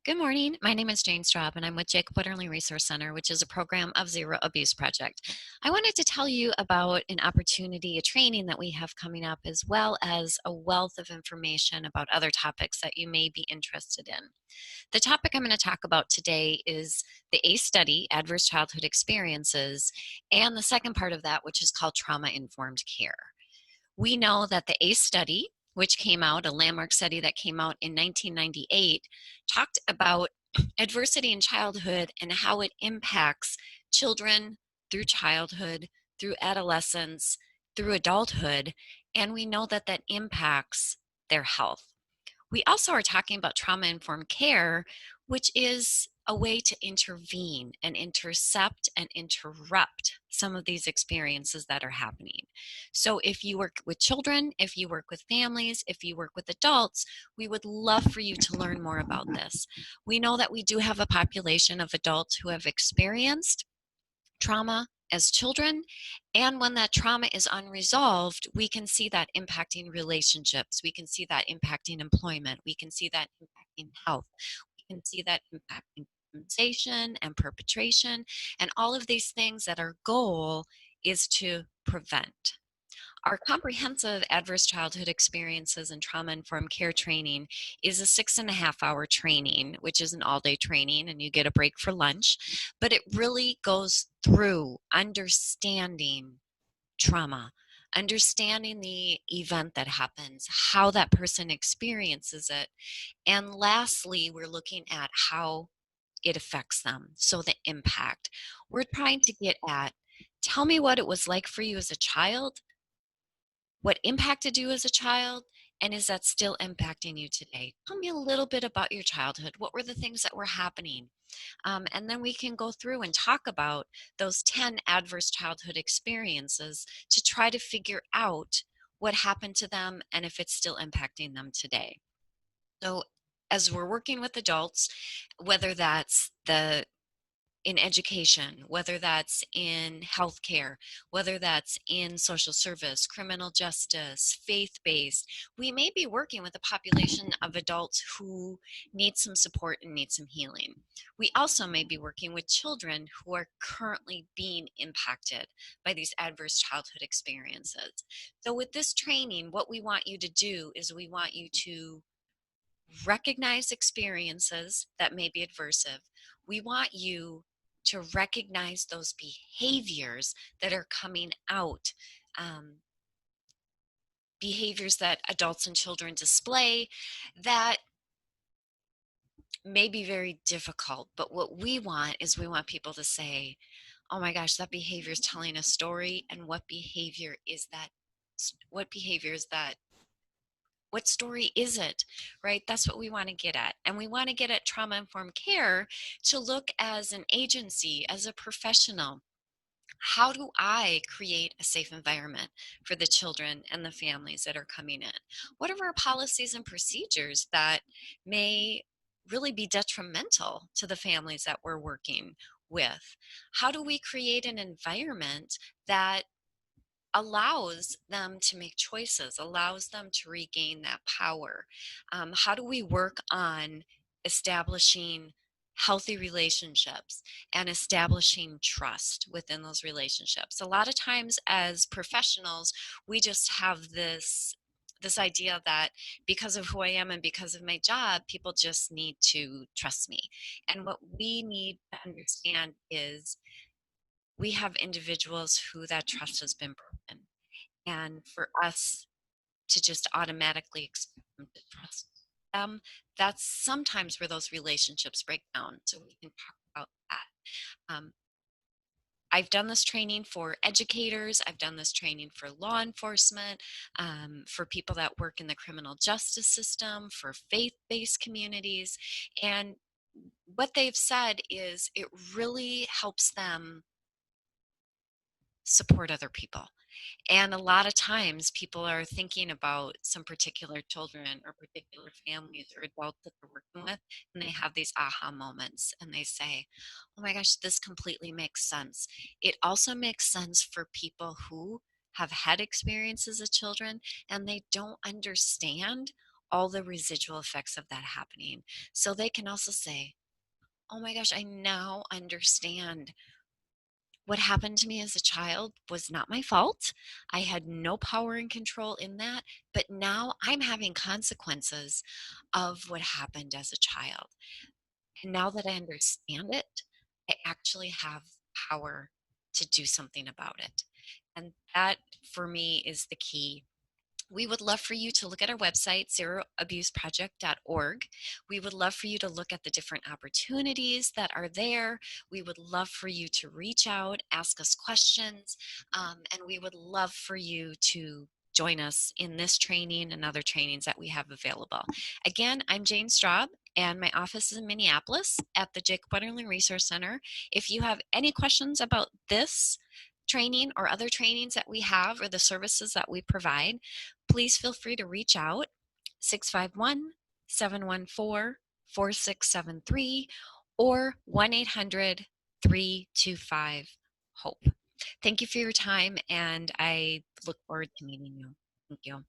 Good morning. My name is Jane Straub, and I'm with Jacob Wetterling Resource Center, which is a program of Zero Abuse Project. I wanted to tell you about an opportunity, a training that we have coming up, as well as a wealth of information about other topics that you may be interested in. The topic I'm going to talk about today is the ACE study, Adverse Childhood Experiences, and the second part of that, which is called Trauma-Informed Care. We know that the ACE study, which came out, a landmark study that came out in 1998, talked about adversity in childhood and how it impacts children through childhood, through adolescence, through adulthood, and we know that that impacts their health. We also are talking about trauma-informed care, which is a way to intervene and intercept and interrupt some of these experiences that are happening. So if you work with children, if you work with families, if you work with adults, we would love for you to learn more about this. We know that we do have a population of adults who have experienced trauma as children, and when that trauma is unresolved, we can see that impacting relationships, we can see that impacting employment, we can see that impacting health, we can see that impacting compensation and perpetration, and all of these things that our goal is to prevent. Our comprehensive adverse childhood experiences and trauma-informed care training is a 6.5-hour training, which is an all-day training, and you get a break for lunch. But it really goes through understanding trauma, understanding the event that happens, how that person experiences it, and lastly, we're looking at how it affects them. So the impact. We're trying to get at, tell me what it was like for you as a child, what impacted you as a child, and is that still impacting you today? Tell me a little bit about your childhood. What were the things that were happening? And then we can go through and talk about those 10 adverse childhood experiences to try to figure out what happened to them and if it's still impacting them today. So as we're working with adults, whether that's in education, whether that's in healthcare, whether that's in social service, criminal justice, faith-based, we may be working with a population of adults who need some support and need some healing. We also may be working with children who are currently being impacted by these adverse childhood experiences. So with this training, what we want you to do is we want you to recognize experiences that may be adversive. We want you to recognize those behaviors that are coming out, behaviors that adults and children display that may be very difficult. But what we want is we want people to say, oh my gosh, that behavior is telling a story, and what behavior is that? What behavior is that? What story is it, right? That's what we want to get at. And we want to get at trauma-informed care to look as an agency, as a professional. How do I create a safe environment for the children and the families that are coming in? What are our policies and procedures that may really be detrimental to the families that we're working with? How do we create an environment that allows them to make choices, allows them to regain that power? How do we work on establishing healthy relationships and establishing trust within those relationships? A lot of times as professionals, we just have this idea that because of who I am and because of my job, people just need to trust me. And what we need to understand is we have individuals who that trust has been broken. And for us to just automatically expect them to trust them, that's sometimes where those relationships break down. So we can talk about that. I've done this training for educators. I've done this training for law enforcement, for people that work in the criminal justice system, for faith-based communities. And what they've said is it really helps them support other people. And a lot of times people are thinking about some particular children or particular families or adults that they're working with, and they have these aha moments and they say, oh my gosh, this completely makes sense. It also makes sense for people who have had experiences as children and they don't understand all the residual effects of that happening. So they can also say, oh my gosh, I now understand what happened to me as a child was not my fault. I had no power and control in that, but now I'm having consequences of what happened as a child. And now that I understand it, I actually have power to do something about it. And that for me is the key. We would love for you to look at our website, zeroabuseproject.org. We would love for you to look at the different opportunities that are there. We would love for you to reach out, ask us questions, and we would love for you to join us in this training and other trainings that we have available. Again, I'm Jane Straub, and my office is in Minneapolis at the Jacob Wetterling Resource Center. If you have any questions about this training or other trainings that we have or the services that we provide, please feel free to reach out, 651-714-4673 or 1-800-325-HOPE. Thank you for your time, and I look forward to meeting you. Thank you.